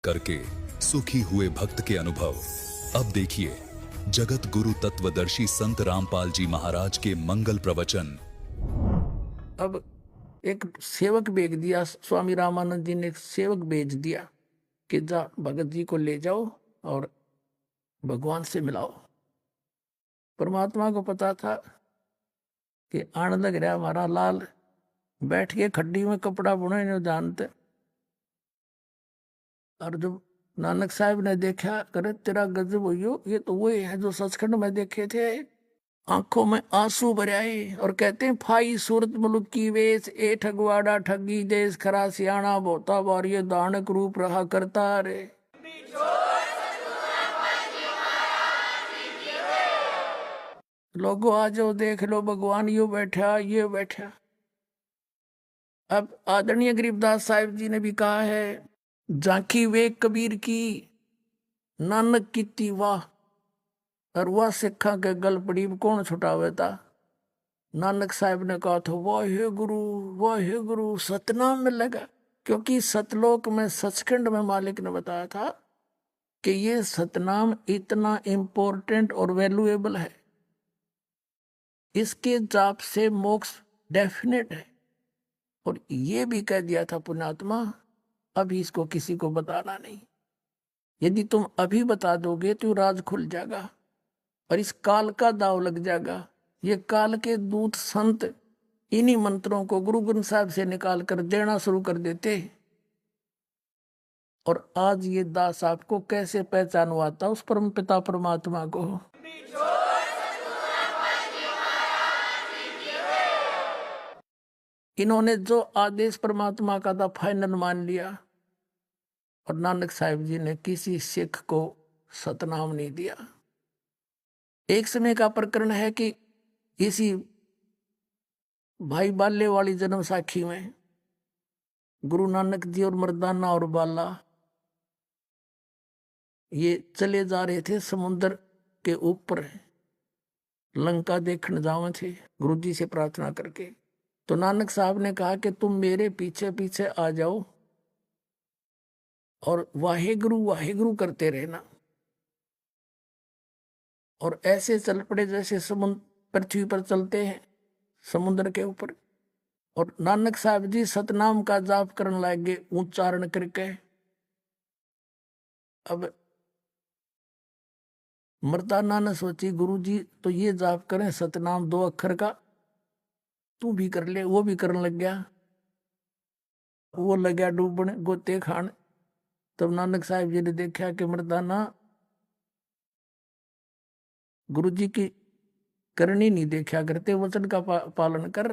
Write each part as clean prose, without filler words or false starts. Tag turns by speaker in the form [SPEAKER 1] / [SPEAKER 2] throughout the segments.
[SPEAKER 1] करके सुखी हुए भक्त के अनुभव। अब देखिए जगत गुरु तत्वदर्शी संत रामपाल जी महाराज के मंगल प्रवचन।
[SPEAKER 2] अब एक सेवक भेज दिया, स्वामी रामानंद जी ने एक सेवक भेज दिया कि जा भगत जी को ले जाओ और भगवान से मिलाओ। परमात्मा को पता था कि आने लग रहा हमारा लाल, बैठ के खड्डी में कपड़ा बुने नहीं जानते। और जब नानक साहब ने देखा, करे तेरा गजब हो, ये तो वही है जो सचखंड में देखे थे। आंखों में आंसू भर आए और कहते हैं, फाई सूरत मुल्क की वेश, ए ठगवाड़ा ठगी देश, खरा सियाणा बोता बार, ये दानक रूप रहा करता रे। लोगों आ जाओ, देख लो भगवान यू बैठा, ये बैठा। अब आदरणीय गरीबदास साहिब जी ने भी कहा है, झांकी वे कबीर की नानक की वाह, और वह सिखा के गल पड़ी कौन छुटावे था। नानक साहब ने कहा था, वाहे गुरु सतनाम में लगा, क्योंकि सतलोक में सचखंड में मालिक ने बताया था कि ये सतनाम इतना इंपॉर्टेंट और वैल्यूएबल है, इसके जाप से मोक्ष डेफिनेट है। और ये भी कह दिया था पुण्यात्मा, अभी इसको किसी को बताना नहीं, यदि तुम अभी बता दोगे तो राज खुल जाएगा और इस काल का दाव लग जाएगा। ये काल के दूत संत इन्हीं मंत्रों को गुरु ग्रंथ साहब से निकाल कर देना शुरू कर देते। और आज ये दास आपको कैसे पहचानवाता उस परम पिता परमात्मा को। इन्होंने जो आदेश परमात्मा का था फाइनल मान लिया, और नानक साहिब जी ने किसी सिख को सतनाम नहीं दिया। एक समय का प्रकरण है कि इसी भाई बाले वाली जन्म साखी में गुरु नानक जी और मर्दाना और बाला ये चले जा रहे थे समुद्र के ऊपर, लंका देखने जावे थे गुरु जी से प्रार्थना करके। तो नानक साहब ने कहा कि तुम मेरे पीछे पीछे आ जाओ और वाहे गुरु करते रहना। और ऐसे चल पड़े जैसे समुद्र पृथ्वी पर चलते हैं समुद्र के ऊपर। और नानक साहब जी सतनाम का जाप करने लगे उच्चारण करके। अब मर्दाना ने सोची, गुरु जी तो ये जाप करें सतनाम 2 अक्षर का, तू भी कर ले। वो भी करने लग गया, वो लग गया डूबने गोते खान। तब नानक साहब जी ने देखा कि मर्दाना गुरु जी की करनी नहीं देखा करते, वचन का पालन कर।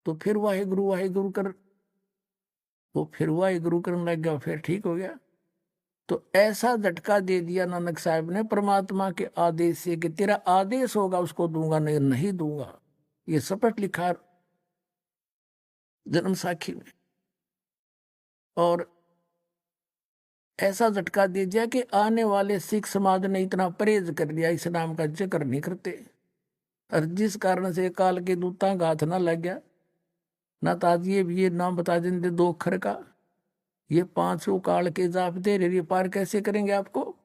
[SPEAKER 2] तो फिर वाहे गुरु कर, वो फिर वाहे गुरु करने लग गया, फिर ठीक हो गया। तो ऐसा झटका दे दिया नानक साहब ने परमात्मा के आदेश से कि तेरा आदेश होगा उसको दूंगा, नहीं नहीं दूंगा। ये सपट लिखा जन्म साखी में। और ऐसा झटका दे दिया कि आने वाले सिख समाज ने इतना परहेज कर लिया, इस नाम का जिक्र नहीं करते। और जिस कारण से काल के दूता का हाथ ना लग गया, ना तो आज ये नाम बता देंगे 2 अक्षर का, ये 5 काल के जाप दे रहे, ये पार कैसे करेंगे आपको।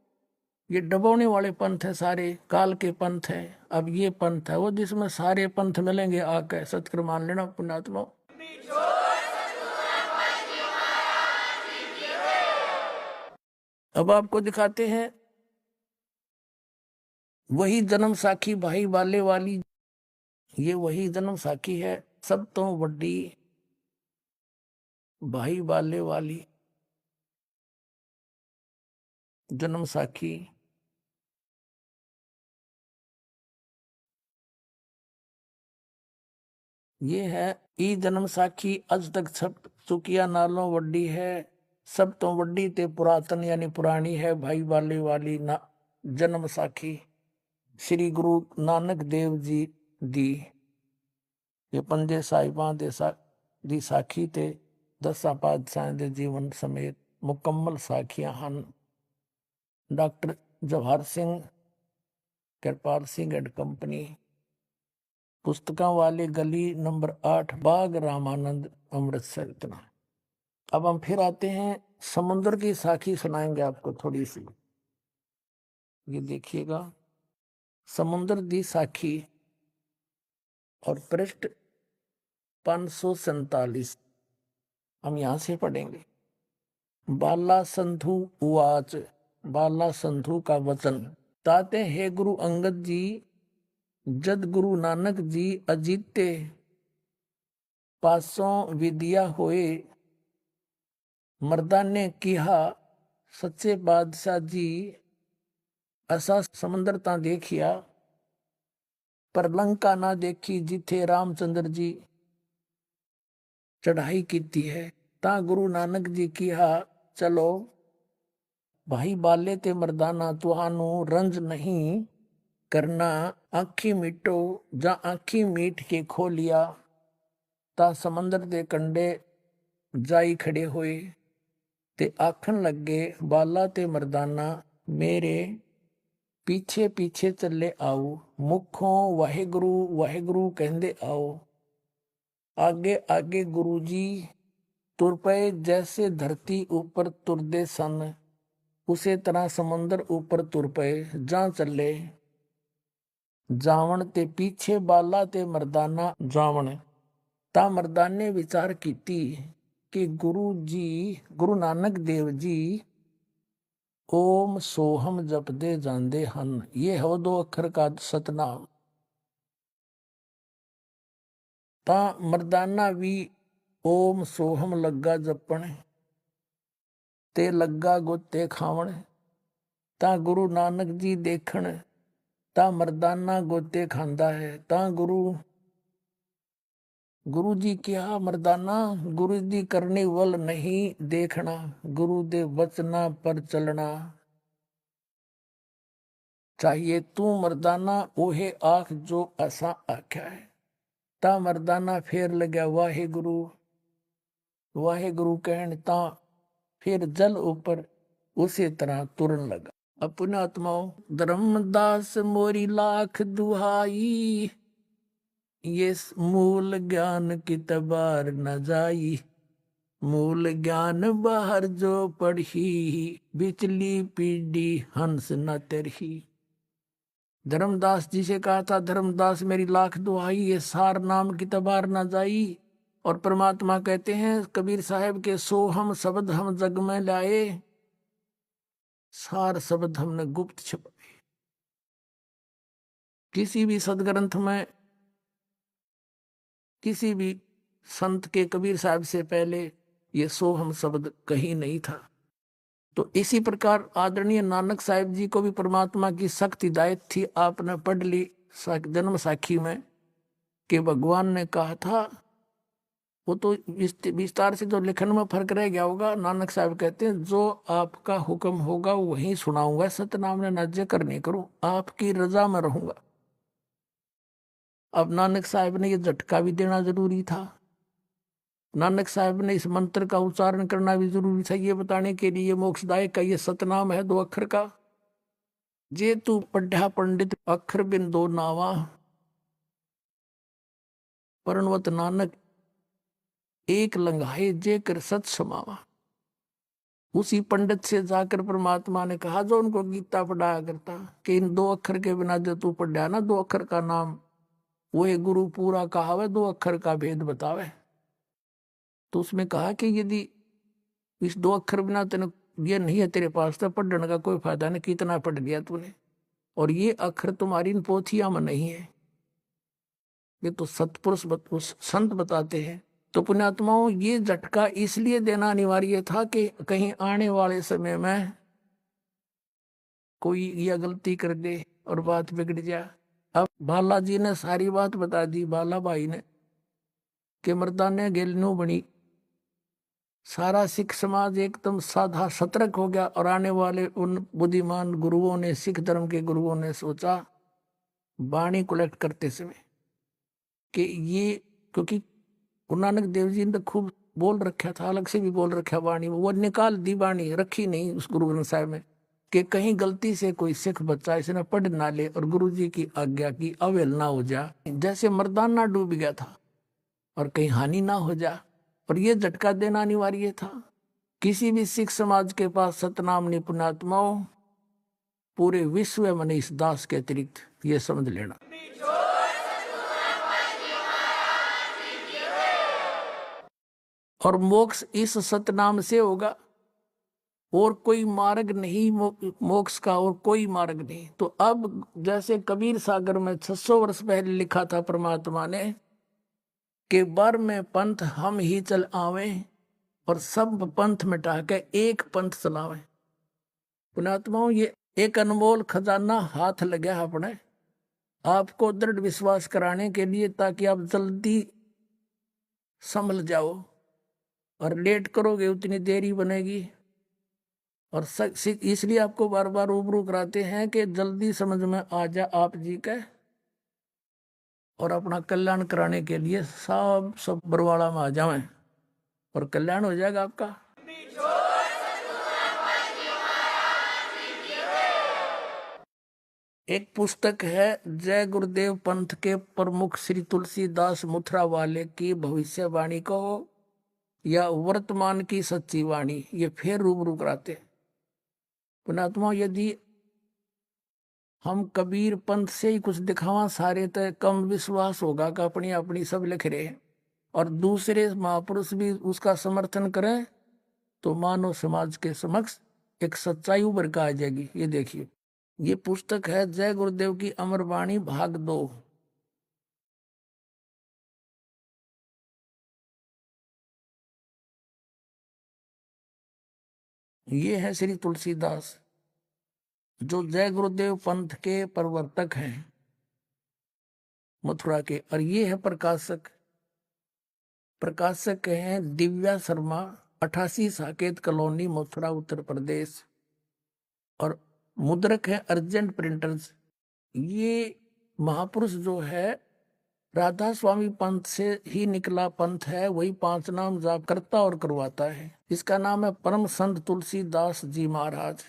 [SPEAKER 2] ये डबोने वाले पंथ है, सारे काल के पंथ है। अब ये पंथ है वो जिसमें सारे पंथ मिलेंगे, आके सत्कर मान लेना पुण्यात्मा। अब आपको दिखाते हैं वही जन्म साखी भाई बाले वाली, ये वही जन्म साखी है, सब तो बड़ी भाई बाले वाली जन्म साखी। ये है ई जन्म साखी अज तक छप चुकिया नालों वड्डी है, सब तो वड्डी ते पुरातन यानी पुरानी है भाई बाले वाली ना जन्म साखी। श्री गुरु नानक देव जी दी ये पंजे साहिबां दी साखी ते 10 पातशाहां दे जीवन समेत मुकम्मल साखियां हन। Doctor Jawahar Singh Kripal Singh and company, पुस्तकों वाले गली नंबर 8 बाग रामानंद, अमृतसर। इतना अब हम फिर आते हैं, समुद्र की साखी सुनाएंगे आपको थोड़ी सी। ये देखिएगा, समुद्र दी साखी और पृष्ठ 547 हम यहां से पढ़ेंगे। बाला संधु उवाच, बाला संधु का वचन। ताते हे गुरु अंगद जी, जद गुरु नानक जी अजीते पासों विद्या होए, मर्दा ने किहा सच्चे बादशाह जी, असा समंदर ता देखिया पर लंका ना देखी, जिथे रामचंद्र जी चढ़ाई की है। ता गुरु नानक जी किहा चलो भाई बाले ते मर्दाना, तुहानू रंज नहीं करना, आखी मीटो। जा आखी मीट के खो लिया, ता समंदर दे कंडे जाई खड़े होए ते आखन लगे, बाला ते मर्दाना मेरे पीछे पीछे चले आओ, मुखों वाहेगुरु वाहेगुरु कहंदे आओ। आगे आगे गुरु जी तुर पे, जैसे धरती ऊपर तुरदे सन, उसे तरह समंदर ऊपर तुर पे जा चले। जावण ते पीछे बाला ते मर्दाना जावण। ता मर्दाने विचार कीती कि गुरु जी, गुरु नानक देव जी ओम सोहम जपदे जांदे हन। ये हो 2 अक्षर का सतनाम। ता मर्दाना भी ओम सोहम लगा जपण, ते लगा गोते खावण। ता गुरु नानक जी देखण, ता मर्दाना गोते खांदा है। ता गुरु जी क्या मर्दाना, गुरु जी करने वल नहीं देखना, गुरु दे वचना पर चलना चाहिए। तू मर्दाना ओहे आख जो असा आख्या है। ता मर्दाना फेर लग्या वाहे गुरु कहन, ता फिर जल ऊपर उसी तरह तुरन लगा। अपने आत्माओं, धर्मदास मोरी लाख दुहाई, ये मूल ज्ञान की तबार न जाई। मूल ज्ञान बाहर जो पढ़ी, बिचली पीढ़ी हंस न तरही। धर्मदास जी से कहा था, धर्मदास मेरी लाख दुहाई, ये सार नाम की तबार न जाई। और परमात्मा कहते हैं कबीर साहब के, सोहम शब्द हम जग में लाए, सार शब्द हमने गुप्त छुपाए। किसी भी सदग्रंथ में, किसी भी संत के, कबीर साहब से पहले ये सोहम शब्द कहीं नहीं था। तो इसी प्रकार आदरणीय नानक साहिब जी को भी परमात्मा की सख्त हिदायत थी। आपने पढ़ ली जन्म साखी में कि भगवान ने कहा था, वो तो विस्तार से जो लिखन में फर्क रह गया होगा। नानक साहब कहते हैं, जो आपका हुक्म होगा वही सुनाऊंगा, सतनाम ने नाज्य कर नहीं करूं, आपकी रजा में रहूंगा। अब नानक साहब ने ये झटका भी देना जरूरी था। नानक साहब ने इस मंत्र का उच्चारण करना भी जरूरी था, ये बताने के लिए मोक्षदायक का ये सतनाम है 2 अक्षर का। जे तू पढ़ा पंडित अक्षर बिन 2 नावा, परनवत नानक एक लंघाए जे कर सत समावा। उसी पंडित से जाकर परमात्मा ने कहा, जो उनको गीता पढ़ाया करता, कि इन 2 अक्षर के बिना जो तू पढ़ा ना 2 अक्षर का नाम, वो गुरु पूरा कहावे, 2 अक्षर का भेद बतावे। तो उसमें कहा कि यदि इस 2 अक्षर बिना तेने ये नहीं है तेरे पास, तो पढ़ने का कोई फायदा नहीं, कितना पढ़ लिया तूने, और ये अक्षर तुम्हारी इन पोथिया में नहीं है, ये तो सतपुरुष संत बताते हैं। तो पुण्यात्माओं, ये झटका इसलिए देना अनिवार्य था कि कहीं आने वाले समय में कोई यह गलती कर दे और बात बिगड़ जाए। अब बालाजी ने सारी बात बता दी, बाला भाई ने, कि मर्दाने गेलनू बनी, सारा सिख समाज एकदम साधा सतर्क हो गया। और आने वाले उन बुद्धिमान गुरुओं ने, सिख धर्म के गुरुओं ने सोचा वाणी कलेक्ट करते समय कि ये, क्योंकि गुरु नानक देव जी ने खूब बोल रखा था, अलग से भी बोल रखा वाणी, वो निकाल दी वाणी, रखी नहीं उस गुरु ग्रंथ साहिब में, कि कहीं गलती से कोई सिख बच्चा इसने पढ़ ना ले और गुरु जी की आज्ञा की अवहेलना हो जा, जैसे मर्दाना डूब गया था, और कहीं हानि ना हो जा। और ये झटका देना अनिवार्य था। किसी भी सिख समाज के पास सतनाम निपुणात्माओं पूरे विश्व में इस दास के अतिरिक्त, ये समझ लेना। और मोक्ष इस सतनाम से होगा, और कोई मार्ग नहीं मोक्ष का, और कोई मार्ग नहीं। तो अब जैसे कबीर सागर में 600 वर्ष पहले लिखा था परमात्मा ने कि बर में पंथ हम ही चल आवे और सब पंथ मिटा के एक पंथ चलावे। पुणात्माओं, ये एक अनमोल खजाना हाथ लगा अपने आपको दृढ़ विश्वास कराने के लिए, ताकि आप जल्दी संभल जाओ। और लेट करोगे उतनी देरी बनेगी। और इसलिए आपको बार बार रूबरू कराते हैं कि जल्दी समझ में आ जा आप जी का, और अपना कल्याण कराने के लिए सब बरवाड़ा में आ जाएं और कल्याण हो जाएगा आपका। एक पुस्तक है जय गुरुदेव पंथ के प्रमुख श्री तुलसीदास मुथरा वाले की भविष्यवाणी को या वर्तमान की सच्ची वाणी, ये फिर रूबरू कराते। पुणात्मा, यदि हम कबीर पंथ से ही कुछ दिखावा सारे तो कम विश्वास होगा कि अपनी अपनी सब लिख रहे हैं, और दूसरे महापुरुष भी उसका समर्थन करें, तो मानव समाज के समक्ष एक सच्चाई उभर कर आ जाएगी। ये देखिए, ये पुस्तक है जय गुरुदेव की अमर वाणी भाग 2। ये है श्री तुलसीदास जो जय गुरुदेव पंथ के प्रवर्तक हैं मथुरा के, और ये है प्रकाशक। प्रकाशक हैं दिव्या शर्मा, 88 साकेत कॉलोनी, मथुरा, उत्तर प्रदेश। और मुद्रक है अर्जेंट प्रिंटर्स। ये महापुरुष जो है राधा स्वामी पंथ से ही निकला पंथ है, वही 5 नाम जाप करता और करवाता है। इसका नाम है परम संत तुलसीदास जी महाराज।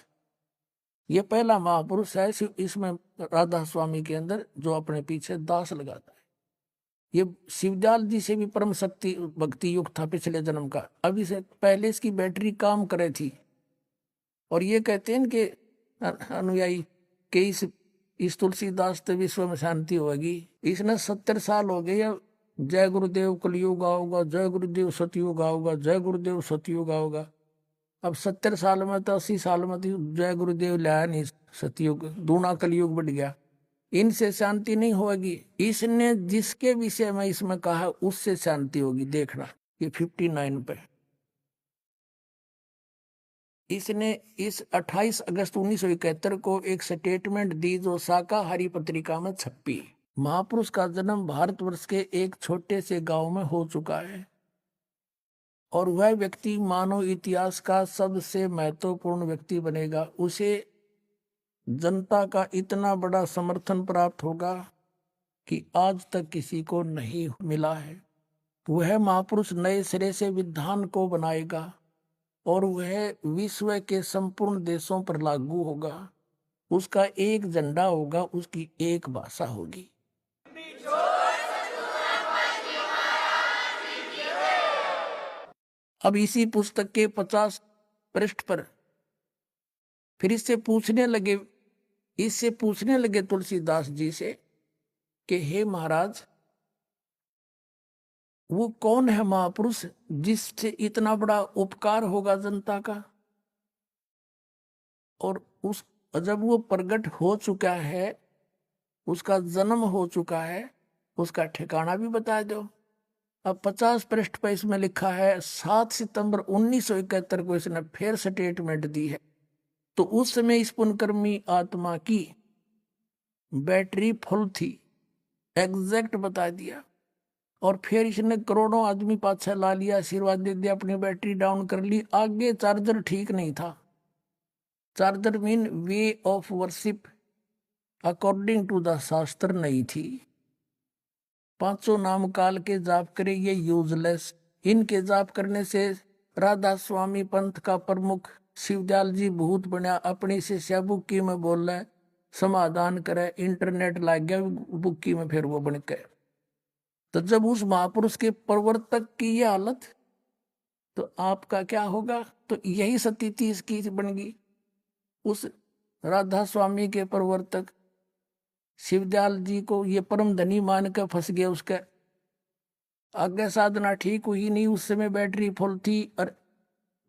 [SPEAKER 2] ये पहला महापुरुष है इसमें राधा स्वामी के अंदर जो अपने पीछे दास लगाता है। ये शिवदयाल जी से भी परम शक्ति भक्ति युक्त था पिछले जन्म का। अभी से पहले इसकी बैटरी काम करे थी, और ये कहते हैं कि अनुयायी के इस तुलसीदास से विश्व में शांति होगी। इसने 70 साल हो गए, जय गुरुदेव कलयुग आओगा, जय गुरुदेव सतयुग आओगा, जय गुरुदेव सतयुग आओगा। अब 70 साल में तो 80 साल में तो जय गुरुदेव लाया नहीं सतयुग, दूना कलयुग बढ़ गया। इनसे शांति नहीं होगी। इसने जिसके विषय में इसमें कहा उससे शांति होगी। देखना ये 59 पे इसने इस 28 अगस्त 1971 को एक स्टेटमेंट दी जो शाकाहारी पत्रिका में छपी। महापुरुष का जन्म भारतवर्ष के एक छोटे से गांव में हो चुका है, और वह व्यक्ति मानव इतिहास का सबसे महत्वपूर्ण व्यक्ति बनेगा। उसे जनता का इतना बड़ा समर्थन प्राप्त होगा कि आज तक किसी को नहीं मिला है। वह महापुरुष नए सिरे से विधान को बनाएगा, और वह विश्व के संपूर्ण देशों पर लागू होगा। उसका एक झंडा होगा, उसकी एक भाषा होगी। अब इसी पुस्तक के 50 पृष्ठ पर फिर इससे पूछने लगे तुलसीदास जी से कि हे महाराज, वो कौन है महापुरुष जिससे इतना बड़ा उपकार होगा जनता का, और जब वो प्रकट हो चुका है, उसका जन्म हो चुका है, उसका ठिकाना भी बता दो। अब 50 पृष्ठ पर इसमें लिखा है 7 सितंबर 1971 को इसने फिर स्टेटमेंट दी है। तो उस समय इस पुण्यकर्मी आत्मा की बैटरी फुल थी, एग्जैक्ट बता दिया। और फिर इसने करोड़ों आदमी पाछा ला लिया, आशीर्वाद दे दिया, अपनी बैटरी डाउन कर ली। आगे चार्जर ठीक नहीं था। Charger mean way of worship according to the shastra नहीं थी। 5 नाम काल के जाप करे, ये यूजलेस। इनके जाप करने से राधा स्वामी पंथ का प्रमुख शिवदयाल जी भूत बना, अपनी शिष्या बुक्की में बोल रहे, समाधान करे, इंटरनेट लाग गया बुक्की में, फिर वो बन गए। तो जब उस महापुरुष के प्रवर्तक की ये हालत, तो आपका क्या होगा? तो यही स्थिति इसकी बन गई। उस राधा स्वामी के प्रवर्तक शिवदयाल जी को ये परम धनी मान कर फंस गया। उसका आगे साधना ठीक हुई नहीं, उस समय बैटरी फुल थी, और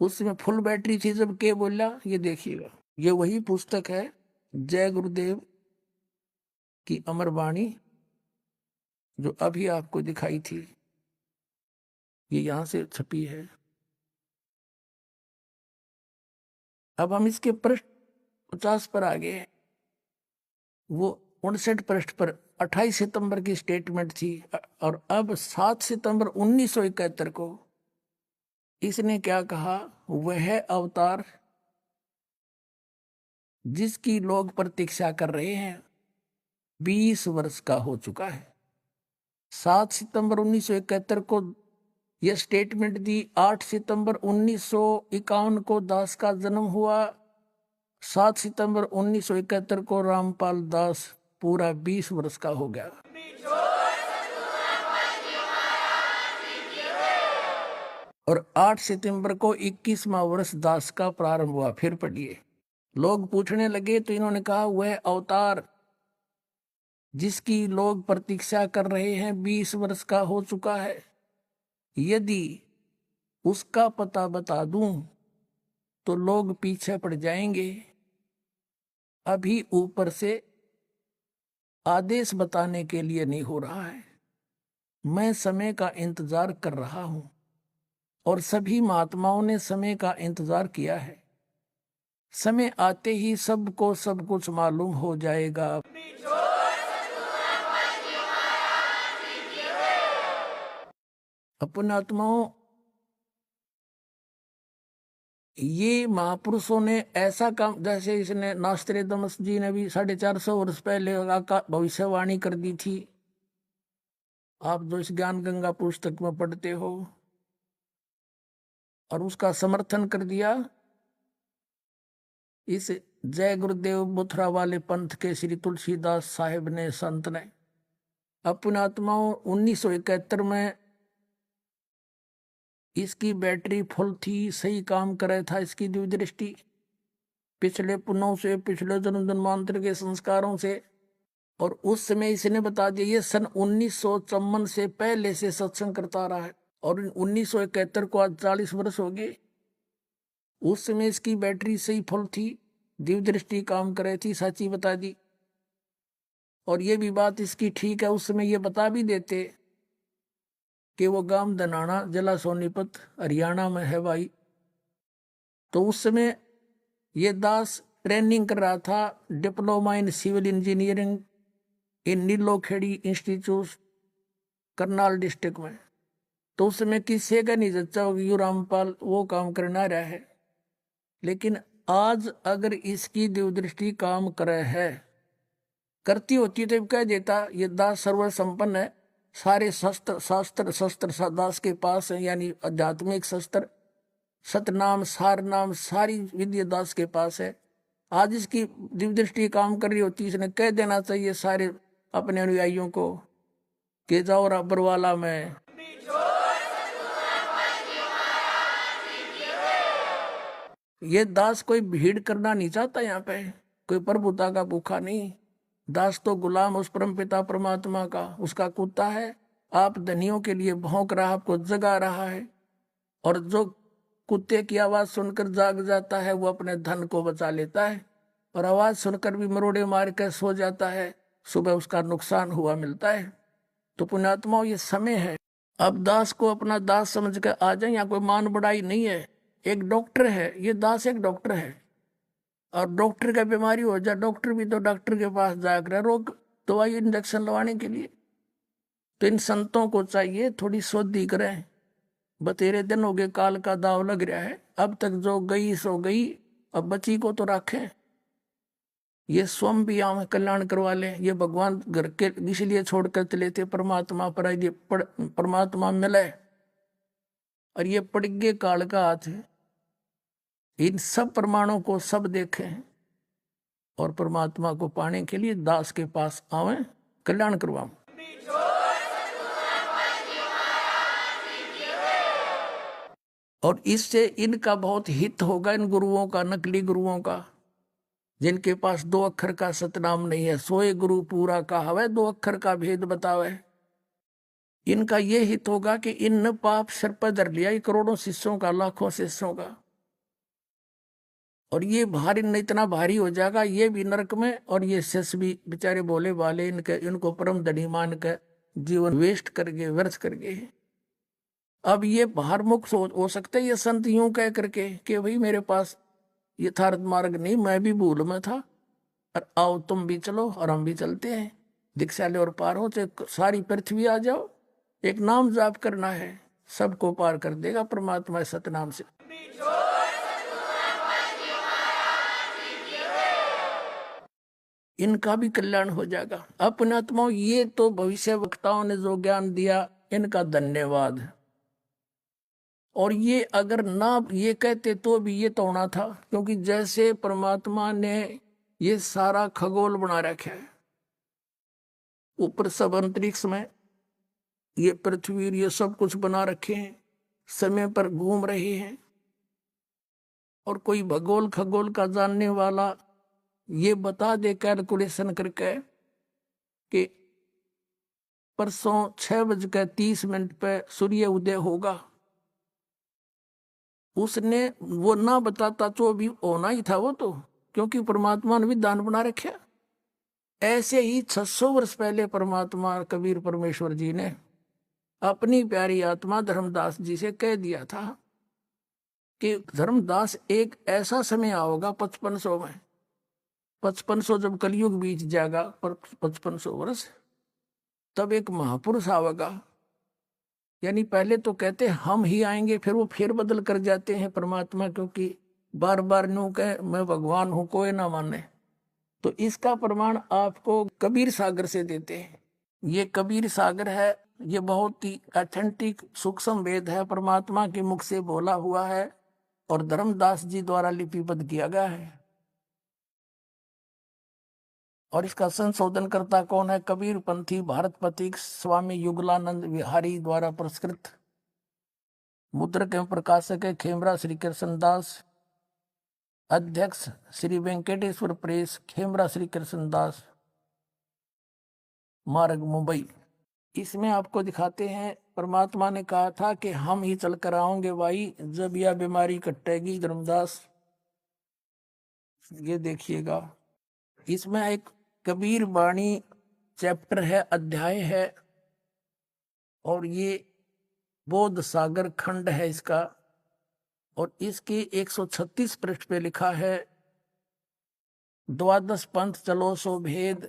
[SPEAKER 2] उस समय फुल बैटरी थी जब के बोला। ये देखिएगा, ये वही पुस्तक है जय गुरुदेव की अमर वाणी जो अभी आपको दिखाई थी, ये यहां से छपी है। अब हम इसके पृष्ठ 50 पर आ गए। वो 59 पृष्ठ पर 28 सितंबर की स्टेटमेंट थी, और अब 7 सितंबर 1971 को इसने क्या कहा? वह अवतार जिसकी लोग प्रतीक्षा कर रहे हैं 20 वर्ष का हो चुका है। 7 सितंबर 1971 को यह स्टेटमेंट दी। 8 सितंबर 1951 को दास का जन्म हुआ। 7 सितंबर 1971 को रामपाल दास पूरा 20 वर्ष का हो गया। और 8 सितंबर को 21वां वर्ष दास का प्रारंभ हुआ। फिर पढ़िए, लोग पूछने लगे तो इन्होंने कहा वह अवतार जिसकी लोग प्रतीक्षा कर रहे हैं 20 वर्ष का हो चुका है। यदि उसका पता बता दूं तो लोग पीछे पड़ जाएंगे। अभी ऊपर से आदेश बताने के लिए नहीं हो रहा है, मैं समय का इंतजार कर रहा हूं, और सभी महात्माओं ने समय का इंतजार किया है। समय आते ही सबको सब कुछ मालूम हो जाएगा। अपने आत्माओं, ये महापुरुषों ने ऐसा काम, जैसे इसने नास्त्रेदमस जी ने भी 450 वर्ष पहले का भविष्यवाणी कर दी थी। आप जो इस ज्ञान गंगा पुस्तक में पढ़ते हो, और उसका समर्थन कर दिया इस जय गुरुदेव बुथरा वाले पंथ के श्री तुलसीदास साहिब ने, संत ने। अपने आत्माओं 1971 में इसकी बैटरी फुल थी, सही काम कर रहा था इसकी दिव्य दृष्टि, पिछले पुनों से, पिछले जन्म जन्मांतर के संस्कारों से। और उस समय इसने बता दिया, ये सन 1954 से पहले से सत्संग करता रहा है, और 1971 को आज 40 वर्ष हो गए। उस समय इसकी बैटरी सही फुल थी, दिव्य दृष्टि काम कर रही थी, सच्ची बता दी। और ये भी बात इसकी ठीक है, उस समय ये बता भी देते कि वो गांव दनाना जिला सोनीपत हरियाणा में है भाई। तो उस समय ये दास ट्रेनिंग कर रहा था, diploma in civil engineering in Nilokheri institute Karnal district में। तो उस समय किसी का नहीं जच्चा होगा, यू रामपाल वो काम करना रहा है। लेकिन आज अगर इसकी दिव्यदृष्टि काम करे है, करती होती तो कह देता ये दास सर्व संपन्न है, सारे शस्त्र दास के पास है, यानी आध्यात्मिक शस्त्र, सतनाम सार नाम सारी विद्या दास के पास है। आज इसकी दिव्यदृष्टि काम कर रही होती, इसने कह देना चाहिए सारे अपने अनुयायियों को कि जाओ रबरवाला में। ये दास कोई भीड़ करना नहीं चाहता, यहाँ पे कोई प्रभुता का भूखा नहीं। दास तो गुलाम उस परमपिता परमात्मा का, उसका कुत्ता है। आप धनियों के लिए भौंक रहा, आपको जगा रहा है, और जो कुत्ते की आवाज सुनकर जाग जाता है वो अपने धन को बचा लेता है, और आवाज सुनकर भी मरोड़े मार कर सो जाता है, सुबह उसका नुकसान हुआ मिलता है। तो पुण्यात्माओं, ये समय है, अब दास को अपना दास समझ कर आ जाए। यहाँ कोई मान बढ़ाई नहीं है। एक डॉक्टर है, ये दास एक डॉक्टर है, और डॉक्टर का बीमारी हो जाए, डॉक्टर भी तो डॉक्टर के पास जाकर रोग दवाई इंजेक्शन लगवाने के लिए। तो इन संतों को चाहिए थोड़ी शोधी करें। बतेरे दिन हो गए, काल का दाव लग रहा है, अब तक जो गई सो गई, अब बची को तो रखें। ये स्वयं भी यहाँ कल्याण करवा ले। ये भगवान घर के इसलिए छोड़कर चले थे परमात्मा पर, परमात्मा मिले, और ये पड़गे काल का हाथ है। इन सब प्रमाणों को सब देखें, और परमात्मा को पाने के लिए दास के पास आवे, कल्याण करवाऊं। और इससे इनका बहुत हित होगा, इन गुरुओं का, नकली गुरुओं का, जिनके पास 2 अक्षर का सतनाम नहीं है। सोए गुरु पूरा कहावे, 2 अक्षर का भेद बतावे। इनका ये हित होगा कि इन पाप सिर पर धर लिया, ये करोड़ों शिष्यों का, लाखों शिष्यों का, और ये भार इन इतना भारी हो जाएगा, ये भी नरक में, और ये शिष्य भी बेचारे भोले भाले, इनको परम धनी मान कर जीवन वेस्ट करके, व्यर्थ करके। अब ये बाहर मुक्त हो सकते ये संत यूं कह करके कि भाई मेरे पास यथार्थ मार्ग नहीं, मैं भी भूल में था, और आओ तुम भी चलो और हम भी चलते हैं, दीक्षा ले और पार हो, तो सारी पृथ्वी आ जाओ, एक नाम जाप करना है, सबको पार कर देगा परमात्मा सतनाम से। इनका भी कल्याण हो जाएगा। अपने आत्माओं, ये तो भविष्य वक्ताओं ने जो ज्ञान दिया, इनका धन्यवाद। और ये अगर ना ये कहते तो भी ये तो होना था, क्योंकि जैसे परमात्मा ने ये सारा खगोल बना रखा है, ऊपर सब अंतरिक्ष में ये पृथ्वी ये सब कुछ बना रखे हैं, समय पर घूम रहे हैं, और कोई भगोल खगोल का जानने वाला ये बता दे कैलकुलेशन करके कि परसों 6:30 पे सूर्य उदय होगा, उसने वो ना बताता तो भी होना ही था वो तो, क्योंकि परमात्मा ने भी दान बना रखा। ऐसे ही 600 वर्ष पहले परमात्मा कबीर परमेश्वर जी ने अपनी प्यारी आत्मा धर्मदास जी से कह दिया था कि धर्मदास, एक ऐसा समय आओगा 5500 में, 5500 जब कलयुग बीत जाएगा, पर 5500 वर्ष, तब एक महापुरुष आवेगा। यानी पहले तो कहते हम ही आएंगे, फिर वो फेर बदल कर जाते हैं परमात्मा, क्योंकि बार बार न्यू कहे मैं भगवान हूं, कोई ना माने। तो इसका प्रमाण आपको कबीर सागर से देते हैं। ये कबीर सागर है, ये बहुत ही ऑथेंटिक सूक्ष्म वेद है, परमात्मा के मुख से बोला हुआ है और धर्मदास जी द्वारा लिपिबद्ध किया गया है। और इसका संशोधन करता कौन है? कबीर पंथी भारत पथिक स्वामी युगलानंद विहारी द्वारा पुरस्कृत। मुद्रक एवं प्रकाशक है खेमरा श्री कृष्णदास। अध्यक्ष श्री वेंकटेश्वर प्रेस, खेमरा श्री कृष्णदास मार्ग, मुंबई। इसमें आपको दिखाते हैं परमात्मा ने कहा था कि हम ही चल कर आओगे भाई, जब यह बीमारी कटेगी धर्मदास। ये देखिएगा, इसमें एक कबीर वाणी चैप्टर है, अध्याय है, और ये बोध सागर खंड है इसका, और इसके 136 पृष्ठ पे लिखा है द्वादश पंथ चलो सो भेद।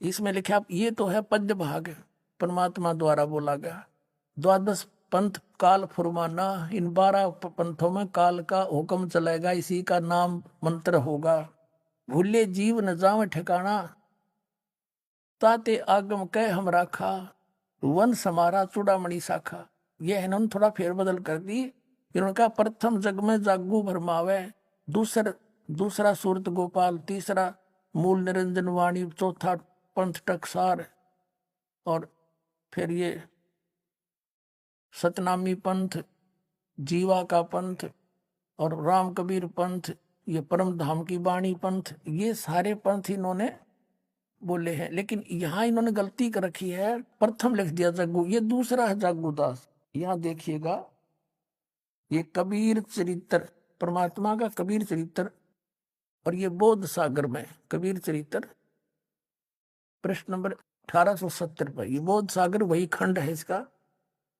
[SPEAKER 2] इसमें लिखा, ये तो है पद्य भाग, परमात्मा द्वारा बोला गया। द्वादश पंथ काल फुरमाना, इन 12 पंथों में काल का हुक्म चलेगा, इसी का नाम मंत्र होगा। भूले जीव न जाव ठिकाना, ताते आगम कह हम राखा, वन समारा चूड़ामणि शाखा। यह इन्होंने थोड़ा फेरबदल कर दी। इन्होंने कहा प्रथम जग में जागू भरमावे, दूसरा सूरत गोपाल, तीसरा मूल निरंजन वाणी, चौथा पंथ टकसार, और फिर ये सतनामी पंथ, जीवा का पंथ, और राम कबीर पंथ, ये परम धाम की वाणी पंथ। ये सारे पंथ इन्होंने बोले हैं, लेकिन यहाँ इन्होंने गलती कर रखी है, प्रथम लिख दिया जग्गू, ये दूसरा है जागूदास। यहाँ देखिएगा, ये कबीर चरित्र, परमात्मा का कबीर चरित्र, और ये बोध सागर में कबीर चरित्र, पृष्ठ नंबर 1870 पर। ये बोध सागर वही खंड है इसका,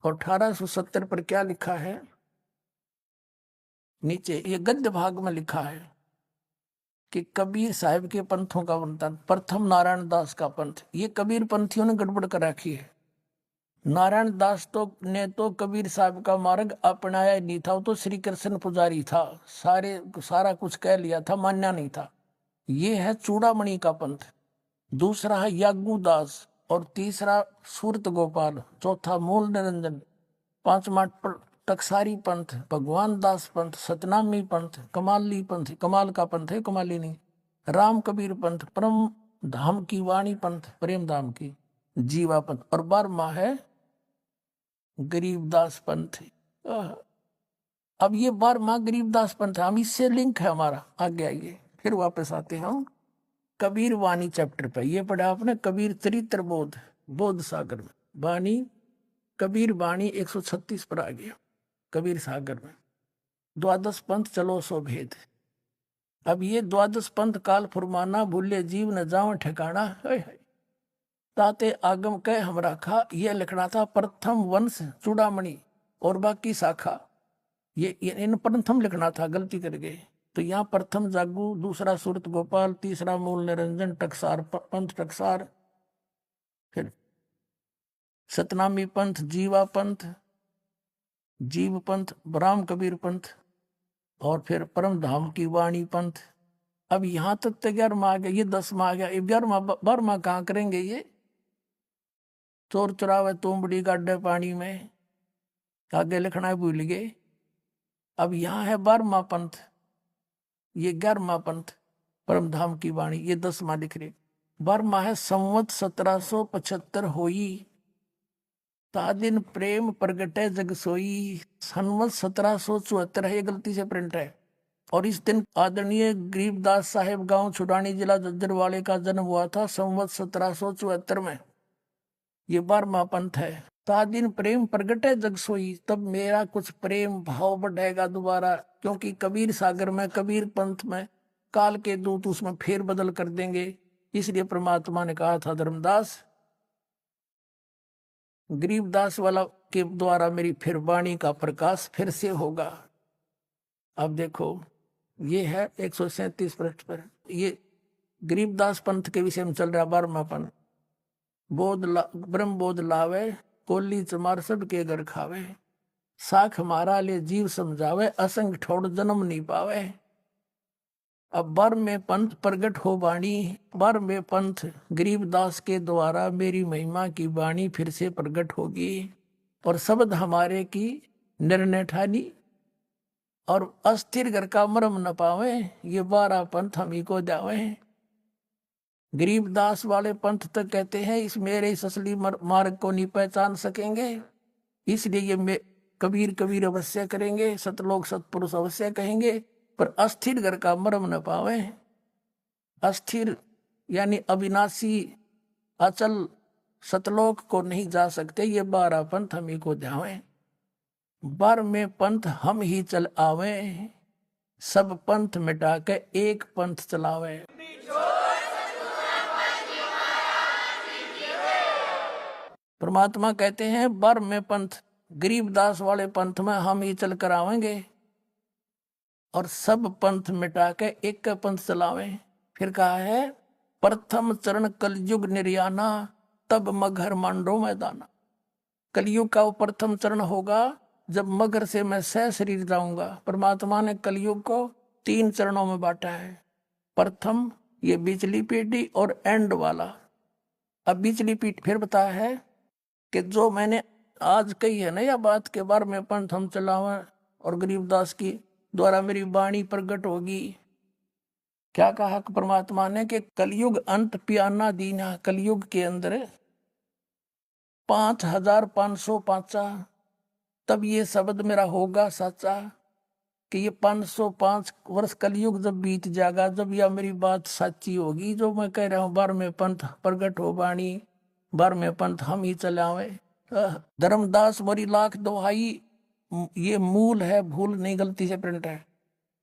[SPEAKER 2] और 1870 पर क्या लिखा है नीचे, ये गद्य भाग में लिखा है कि कबीर साहिब के पंथों का वर्णन। प्रथम नारायण दास का पंथ, ये कबीर पंथियों ने गड़बड़ कर रखी है। नारायण दास ने तो कबीर साहब का मार्ग अपनाया नहीं था, वो तो श्री कृष्ण पुजारी था, सारा कुछ कह लिया था, मान्या नहीं था। ये है चूड़ामणि का पंथ, दूसरा है यागू दास, और तीसरा सूरत गोपाल, चौथा मूल निरंजन, पांचवा टकसारी पंथ, भगवान दास पंथ, सतनामी पंथ, कमाली पंथ, कमाल का पंथ है, कमाली नहीं, राम कबीर पंथ, परम धाम की वाणी पंथ, प्रेम धाम की, जीवा पंथ, और 12वां है गरीबदास पंथ। अब ये 12वां गरीबदास पंथ, हम इससे लिंक है हमारा। आगे आइए, फिर वापस आते हैं हम कबीर वाणी चैप्टर पे। ये पढ़ा आपने कबीर चरित्र बोध, बोध सागर में वाणी, कबीर वाणी 136 पर आ गया कबीर सागर में। द्वादश पंथ चलो सो भेद। अब ये द्वादश पंथ काल फुरमाना, भूले जीव न जाओ ठिकाना। ताते आगम कह हम राखा, ये लिखना था प्रथम वंश चूड़ामणि और बाकी शाखा। ये इन प्रथम लिखना था, गलती कर गए। तो यहाँ प्रथम जागू, दूसरा सूरत गोपाल, तीसरा मूल निरंजन टकसार पंथ टकसार, फिर सतनामी पंथ, जीवा पंथ, जीव पंथ, ब्राह्म कबीर पंथ, और फिर परम धाम की वाणी पंथ। अब यहाँ तक तो 11वां आ गया, ये 10वां आ गया। 11वां 12वां कहाँ करेंगे? ये चोर चुरावे तुमबड़ी गाड्डे पानी में, आगे लिखना है भूल गए। अब यहाँ है 12वां पंथ, ये 11वां पंथ परम धाम की वाणी, ये 10वां लिख रहे। 12वां है संवत 1775 होई, तादिन प्रेम प्रगटे जग सोई। संवत 1774 है, ये गलती से प्रिंट है। और इस दिन आदरणीय गरीबदास साहेब गांव छुड़ानी जिला जज्जरवाले का जन्म हुआ था संवत 1774 में। ये 12वां पंथ है। तादिन प्रेम प्रगटे जग सोई, तब मेरा कुछ प्रेम भाव बढ़ेगा दोबारा, क्योंकि कबीर सागर में, कबीर पंथ में काल के दूत उसमें फेर बदल कर देंगे। इसलिए परमात्मा ने कहा था धर्मदास, गरीबदास वाला के द्वारा मेरी फिर वाणी का प्रकाश फिर से होगा। अब देखो, ये है 137 पृष्ठ पर, ये गरीबदास पंथ के विषय में चल रहा 12वां पंथ। ब्रह्म बोध लावे, कोली चमार सब के घर खावे, साख मारा ले जीव समझावे, असंग ठोड़ जन्म नहीं पावे। अब 12वें पंथ प्रगट हो वाणी, 12वें पंथ गरीबदास के द्वारा मेरी महिमा की वाणी फिर से प्रगट होगी, और शब्द हमारे की निर्णय ठानी, और अस्थिर घर का मरम न पावे। ये 12 पंथ हम ही को जावे। गरीबदास वाले पंथ तक कहते हैं इस मेरे इस असली मार्ग को नहीं पहचान सकेंगे, इसलिए ये कबीर कबीर अवश्य करेंगे, सतलोक सतपुरुष अवश्य कहेंगे, पर अस्थिर घर का मरम न पावे। अस्थिर यानी अविनाशी अचल सतलोक को नहीं जा सकते। ये 12 पंथ हम ही को जावे। 12वें पंथ हम ही चल आवे, सब पंथ मिटा के एक पंथ चलावे। परमात्मा कहते हैं 12वें पंथ गरीबदास वाले पंथ में हम ही चल कर आवेंगे, और सब पंथ मिटा के एक का पंथ चलावे। फिर कहा है प्रथम चरण कलयुग निर्याना, तब मगर मांडो मैदाना। कलयुग का वो प्रथम चरण होगा जब मगर से मैं सह शरीर जाऊंगा। परमात्मा ने कलयुग को 3 चरणों में बांटा है। प्रथम ये बिचली पीढ़ी और एंड वाला। अब बिचली पीढ़ी फिर बताया है कि जो मैंने आज कही है ना यह बात के 12वें पंथ हम चलावे और गरीबदास की द्वारा मेरी वाणी प्रकट होगी। क्या कहा परमात्मा ने कि कलयुग अंत पियाना दीना, कलयुग के अंदर 5505 तब ये शब्द मेरा होगा सच्चा, कि ये 505 वर्ष कलयुग जब बीत जाएगा, जब यह मेरी बात सच्ची होगी जो मैं कह रहा हूँ। 12वें पंथ प्रगट हो वाणी, 12वें पंथ हम ही चलावे। धर्मदास मोरी लाख दोहाई, ये मूल है, भूल नहीं, गलती से प्रिंट है।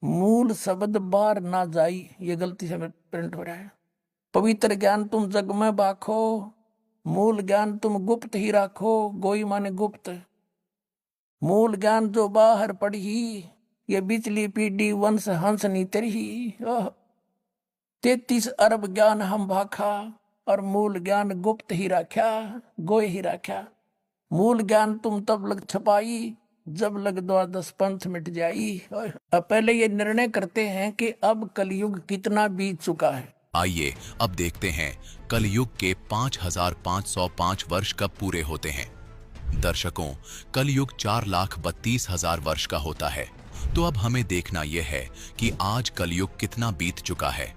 [SPEAKER 2] मूल शब्द बार ना जाई, ये गलती से प्रिंट हो रहा है। पवित्र ज्ञान तुम जग में बाखो, मूल ज्ञान तुम गुप्त ही राखो। गोई माने गुप्त, मूल ज्ञान जो बाहर पढ़ी, ये बिचली पीढ़ी वंश हंस नी तरही। 33 अरब ज्ञान हम भाखा, और मूल ज्ञान गुप्त ही राख्या, गोय ही राख्या। मूल ज्ञान तुम तब लग छपाई, जब लग 12 पंथ मिट जाई। अब पहले ये निर्णय करते हैं कि अब कलयुग कितना बीत चुका है।
[SPEAKER 3] आइए अब देखते हैं कलयुग के 5505 वर्ष कब पूरे होते हैं। दर्शकों, कलयुग 4,32,000 वर्ष का होता है। तो अब हमें देखना यह है कि आज कलयुग कितना बीत चुका है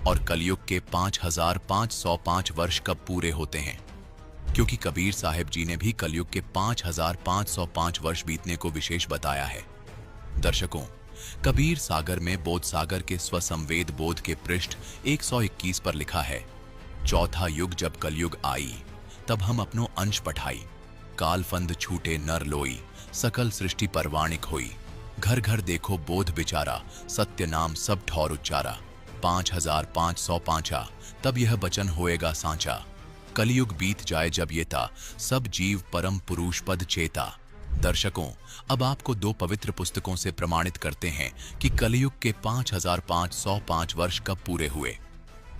[SPEAKER 3] और कलयुग के 5505 वर्ष कब पूरे होते हैं, क्योंकि कबीर साहिब जी ने भी कलयुग के 5505 वर्ष बीतने को विशेष बताया है। दर्शकों, कबीर सागर में बोध सागर के स्वसंवेद बोध के पृष्ठ 121 पर लिखा है, चौथा युग जब कलयुग आई, तब हम अपनो अंश पठाई, कालफंद छूटे नर लोई, सकल सृष्टि परवाणिक हुई, घर घर देखो बोध बिचारा, सत्य नाम सब ठौर उच्चारा, 5505 तब यह बचन होएगा सांचा, कलयुग बीत जाए जब ये ता, सब जीव परम पुरुष पद चेता। दर्शकों, अब आपको दो पवित्र पुस्तकों से प्रमाणित करते हैं कि कलयुग के 5505 वर्ष कब पूरे हुए।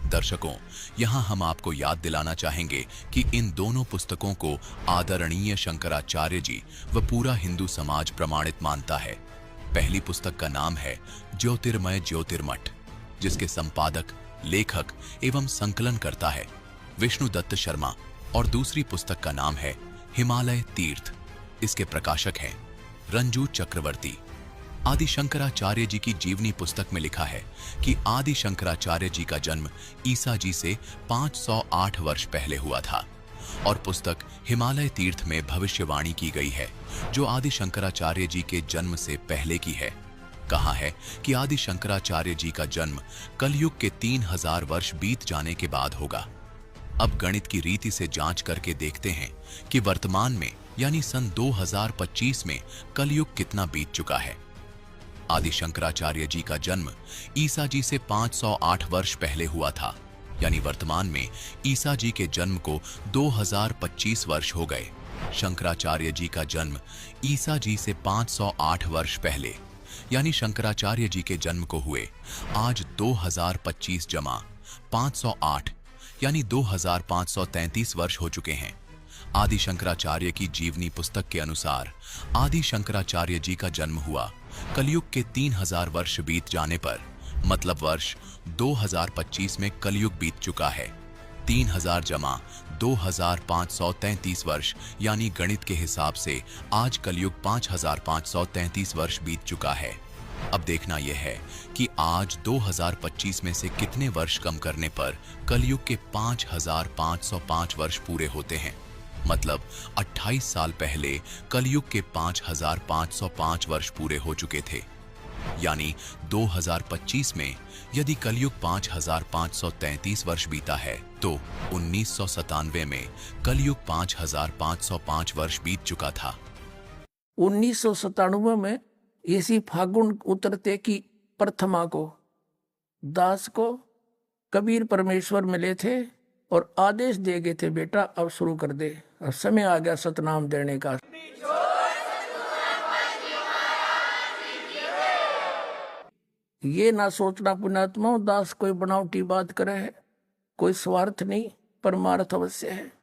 [SPEAKER 3] दर्शकों, यहां हम आपको याद दिलाना चाहेंगे कि इन दोनों पुस्तकों को आदरणीय शंकराचार्य जी व पूरा हिंदू समाज प्रमाणित मानता है। पहली पुस्तक का नाम है ज्योतिर्मय ज्योतिर्मठ, जिसके संपादक, लेखक एवं संकलन करता है विष्णुदत्त शर्मा, और दूसरी पुस्तक का नाम है हिमालय तीर्थ, इसके प्रकाशक हैं रंजू चक्रवर्ती। आदि शंकराचार्य जी की जीवनी पुस्तक में लिखा है कि आदि शंकराचार्य जी का जन्म ईसा जी से 508 वर्ष पहले हुआ था, और पुस्तक हिमालय तीर्थ में भविष्यवाणी की गई है जो आदि शंकराचार्य जी के जन्म से पहले की है। कहा है कि आदि शंकराचार्य जी का जन्म कलयुग के 3000 वर्ष बीत जाने के बाद होगा। अब गणित की रीति से जांच करके देखते हैं कि वर्तमान में यानी सन 2025 में कलयुग कितना बीत चुका है। आदि शंकराचार्य जी का जन्म ईसा जी से 508 वर्ष पहले हुआ था, यानी वर्तमान में ईसा जी के जन्म को 2025 वर्ष हो गए। शंकराचार्य जी का जन्म ईसा जी से 508 वर्ष पहले यानी शंकराचार्य जी के जन्म को हुए आज 2025 जमा 508 यानी 2533 वर्ष हो चुके हैं। आदि शंकराचार्य की जीवनी पुस्तक के अनुसार आदि शंकराचार्य जी का जन्म हुआ कलयुग के 3000 वर्ष बीत जाने पर, मतलब वर्ष 2025 में कलयुग बीत चुका है। 3000 जमा 2533 वर्ष यानी गणित के हिसाब से आज कलयुग 5533 वर्ष बीत चुका है। अब देखना यह है कि आज 2025 में से कितने वर्ष कम करने पर कलयुग के 5505 वर्ष पूरे होते हैं। मतलब 28 साल पहले कलयुग के 5505 वर्ष पूरे हो चुके थे। यानी 2025 में यदि कलयुग 5533 वर्ष बीता है तो 1997 में कलयुग 5505 वर्ष बीत चुका था।
[SPEAKER 2] 1997 में इसी फागुन उतरते की प्रथमा को दास को कबीर परमेश्वर मिले थे और आदेश दे गए थे, बेटा अब शुरू कर दे, अब समय आ गया सतनाम देने का। ये ना सोचना पुण्यात्मा दास कोई बनावटी बात करे है, कोई स्वार्थ नहीं, परमार्थ अवश्य है।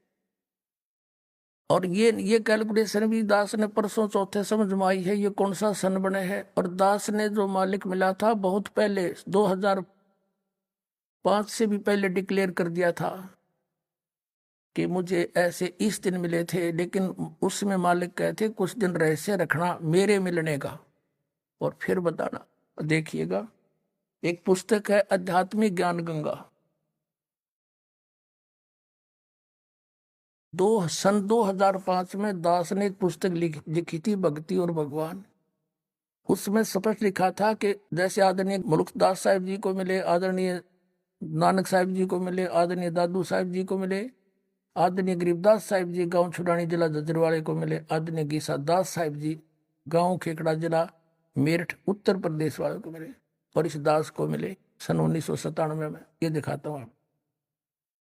[SPEAKER 2] और ये कैलकुलेशन भी दास ने परसों चौथे समझ में आई है, ये कौन सा सन बने है। और दास ने जो मालिक मिला था बहुत पहले 2005 से भी पहले डिक्लेयर कर दिया था कि मुझे ऐसे इस दिन मिले थे, लेकिन उसमें मालिक कहते कुछ दिन रहस्य रखना मेरे मिलने का और फिर बताना। देखिएगा, एक पुस्तक है आध्यात्मिक ज्ञान गंगा, सन 2005 में दास ने एक पुस्तक लिखी थी, भक्ति और भगवान। उसमें स्पष्ट लिखा था कि जैसे आदरणीय मुल्कदास साहिब जी को मिले, आदरणीय नानक साहिब जी को मिले, आदरणीय दादू साहिब जी को मिले, आदरणीय गरीबदास साहिब जी गांव छुड़ानी जिला जजरवाड़े को मिले, आदरणीय गीसा दास साहिब जी गांव खेकड़ा जिला मेरठ उत्तर प्रदेश वाले को मिले, और इस दास को मिले सन 1997 में। ये दिखाता हूँ।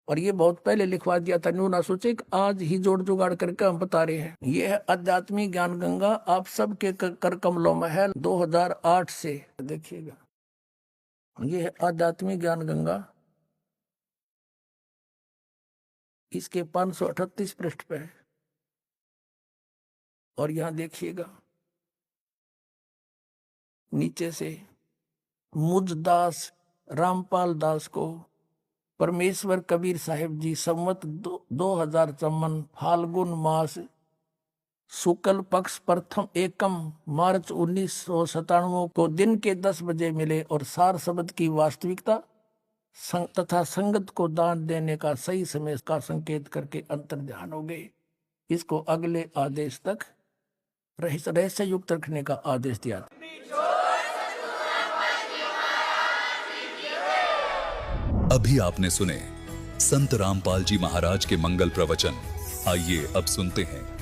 [SPEAKER 2] और ये बहुत पहले लिखवा दिया था, न्यू ना सोचे आज ही जोड़ जुगाड़ करके हम बता रहे हैं। ये है आध्यात्मिक ज्ञान गंगा, आप सबके कर कमलों में है, 2008 से। देखिएगा, ये है आध्यात्मिक ज्ञान गंगा, इसके 538 पृष्ठ पे है। और यहां देखिएगा नीचे से मुझ दास रामपाल दास को परमेश्वर कबीर साहिब जी संवत 2054 फाल्गुन मास शुक्ल पक्ष प्रथम एकम मार्च 1997 को दिन के 10 बजे मिले और सार शब्द की वास्तविकता तथा संगत को दान देने का सही समय का संकेत करके अंतर ध्यान हो गए। इसको अगले आदेश तक रहस्य युक्त रखने का आदेश दिया।
[SPEAKER 1] अभी आपने सुने संत रामपाल जी महाराज के मंगल प्रवचन। आइए अब सुनते हैं